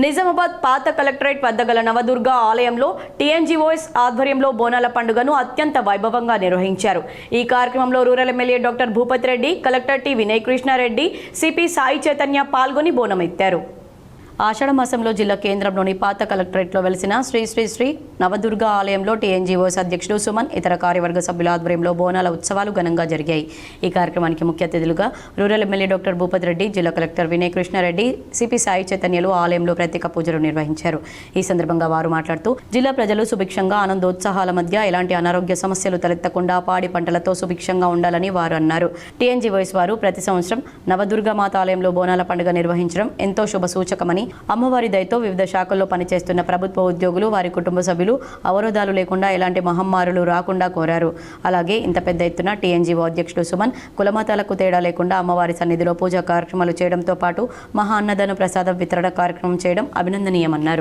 నిజామాబాద్ పాత కలెక్టరేట్ వద్ద గల నవదుర్గ ఆలయంలో టీఎన్జీఓఎస్ ఆధ్వర్యంలో బోనాల పండుగను అత్యంత వైభవంగా నిర్వహించారు. ఈ కార్యక్రమంలో rural MLA doctor Bhupathi Reddy, collector T Vinay Krishnareddy, CP Sai Chaitanya పాల్గొని బోనం ఎత్తారు. ఆషాఢ మాసంలో జిల్లా కేంద్రంలోని పాత కలెక్టరేట్లో వెలిసిన శ్రీ శ్రీ శ్రీ నవదుర్గ ఆలయంలో టీఎన్జీఓఎస్ అధ్యక్షుడు సుమన్, ఇతర కార్యవర్గ సభ్యుల ఆధ్వర్యంలో బోనాల ఉత్సవాలు ఘనంగా జరిగాయి. ఈ కార్యక్రమానికి ముఖ్య అతిథులుగా rural MLA doctor Bhupathi Reddy, జిల్లా కలెక్టర్ వినయ్ కృష్ణారెడ్డి, సిపి సాయి చైతన్యలు ఆలయంలో ప్రత్యేక పూజలు నిర్వహించారు. ఈ సందర్భంగా వారు మాట్లాడుతూ జిల్లా ప్రజలు సుభిక్షంగా ఆనందోత్సాహాల మధ్య ఎలాంటి అనారోగ్య సమస్యలు తలెత్తకుండా పాడి పంటలతో సుభిక్షంగా ఉండాలని వారు అన్నారు. టీఎన్జీఓఎస్ వారు ప్రతి సంవత్సరం నవదుర్గ మాత ఆలయంలో బోనాల పండుగ నిర్వహించడం ఎంతో శుభ సూచకమని, అమ్మవారి దయతో వివిధ శాఖల్లో పనిచేస్తున్న ప్రభుత్వ ఉద్యోగులు, వారి కుటుంబ సభ్యులు అవరోధాలు లేకుండా ఎలాంటి మహమ్మారులు రాకుండా కోరారు. అలాగే ఇంత పెద్ద ఎత్తున టీఎన్జీఓ అధ్యక్షుడు సుమన్ కులమతాలకు తేడా లేకుండా అమ్మవారి సన్నిధిలో పూజా కార్యక్రమాలు చేయడంతో పాటు మహా అన్నదాన ప్రసాద వితరణ కార్యక్రమం చేయడం అభినందనీయమన్నారు.